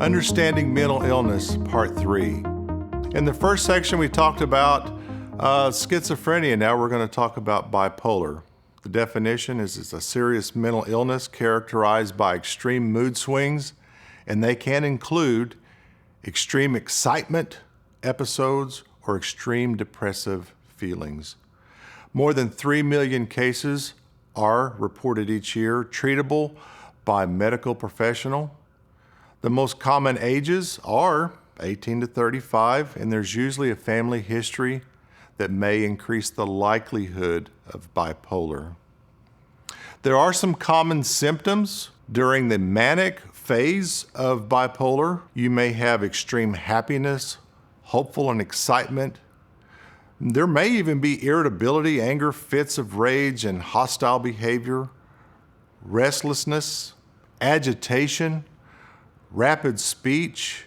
Understanding Mental Illness, Part 3. In the first section, we talked about schizophrenia. Now we're going to talk about bipolar. The definition is it's a serious mental illness characterized by extreme mood swings, and they can include extreme excitement episodes or extreme depressive feelings. More than 3 million cases are reported each year, treatable by medical professional. The most common ages are 18 to 35, and there's usually a family history that may increase the likelihood of bipolar. There are some common symptoms during the manic phase of bipolar. You may have extreme happiness, hopeful and excitement. There may even be irritability, anger, fits of rage, and hostile behavior, restlessness, agitation, rapid speech,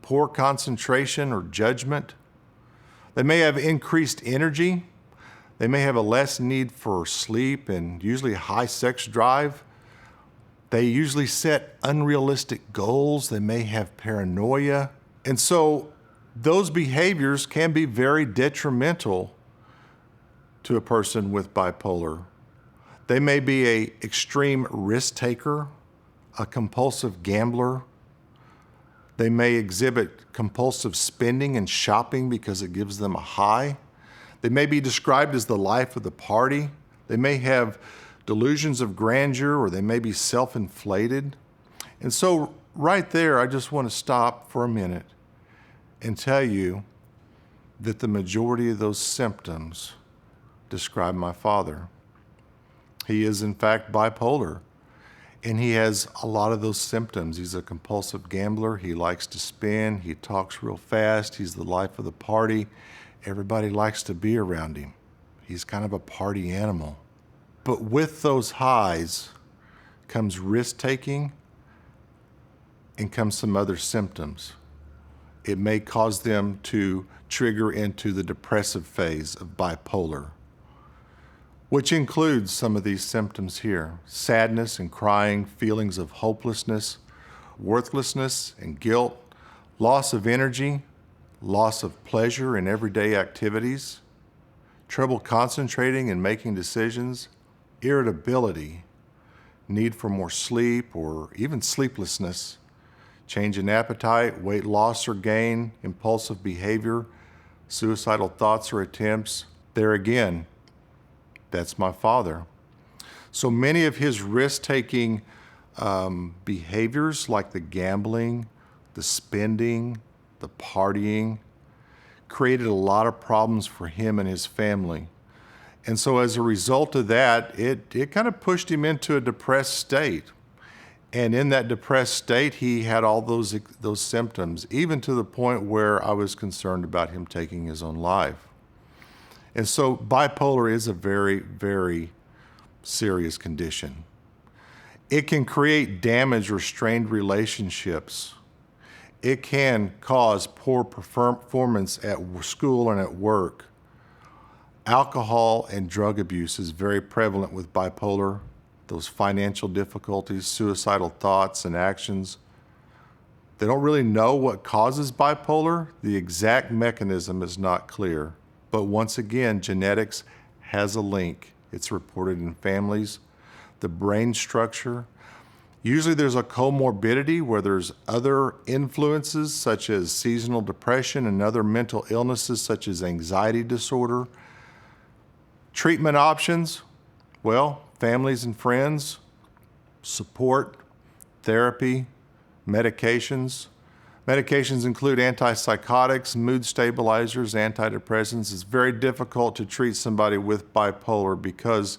poor concentration or judgment. They may have increased energy. They may have a less need for sleep and usually high sex drive. They usually set unrealistic goals. They may have paranoia. And so those behaviors can be very detrimental to a person with bipolar. They may be an extreme risk taker, a compulsive gambler. They may exhibit compulsive spending and shopping because it gives them a high. They may be described as the life of the party. They may have delusions of grandeur, or they may be self-inflated. And so right there, I just want to stop for a minute and tell you that the majority of those symptoms describe my father. He is in fact bipolar. And he has a lot of those symptoms. He's a compulsive gambler. He likes to spend. He talks real fast. He's the life of the party. Everybody likes to be around him. He's kind of a party animal. But with those highs comes risk-taking and comes some other symptoms. It may cause them to trigger into the depressive phase of bipolar, which includes some of these symptoms here: sadness and crying, feelings of hopelessness, worthlessness and guilt, loss of energy, loss of pleasure in everyday activities, trouble concentrating and making decisions, irritability, need for more sleep or even sleeplessness, change in appetite, weight loss or gain, impulsive behavior, suicidal thoughts or attempts. There again, that's my father. So many of his risk-taking behaviors, like the gambling, the spending, the partying, created a lot of problems for him and his family. And so as a result of that, it kind of pushed him into a depressed state. And in that depressed state, he had all those symptoms, even to the point where I was concerned about him taking his own life. And so bipolar is a very, very serious condition. It can create damaged or strained relationships. It can cause poor performance at school and at work. Alcohol and drug abuse is very prevalent with bipolar. Those financial difficulties, suicidal thoughts and actions. They don't really know what causes bipolar. The exact mechanism is not clear. But once again, genetics has a link. It's reported in families. The brain structure. Usually there's a comorbidity where there's other influences such as seasonal depression and other mental illnesses such as anxiety disorder. Treatment options, well, families and friends, support, therapy, medications. Medications include antipsychotics, mood stabilizers, antidepressants. It's very difficult to treat somebody with bipolar because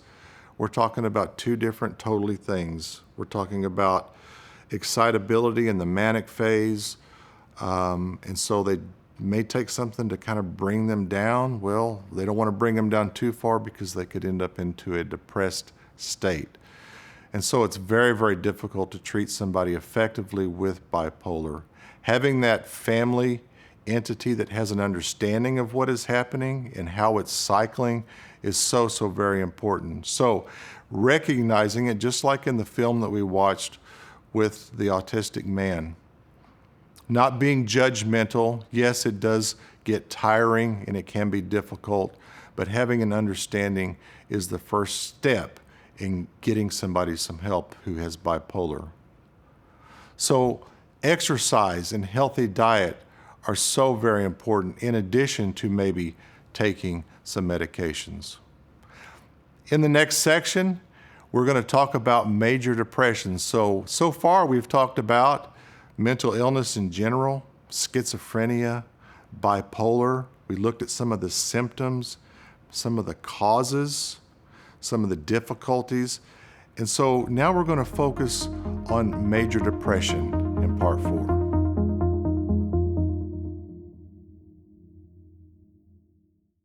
we're talking about two different totally things. We're talking about excitability in the manic phase, and so they may take something to kind of bring them down. Well, they don't want to bring them down too far because they could end up into a depressed state. And so it's very, very difficult to treat somebody effectively with bipolar. Having that family entity that has an understanding of what is happening and how it's cycling is so very important. So recognizing it, just like in the film that we watched with the autistic man, not being judgmental. Yes, it does get tiring and it can be difficult, but having an understanding is the first step in getting somebody some help who has bipolar. So exercise and healthy diet are so very important in addition to maybe taking some medications. In the next section, we're going to talk about major depression. So far we've talked about mental illness in general, schizophrenia, bipolar. We looked at some of the symptoms, some of the causes, some of the difficulties. And so now we're going to focus on major depression in part 4.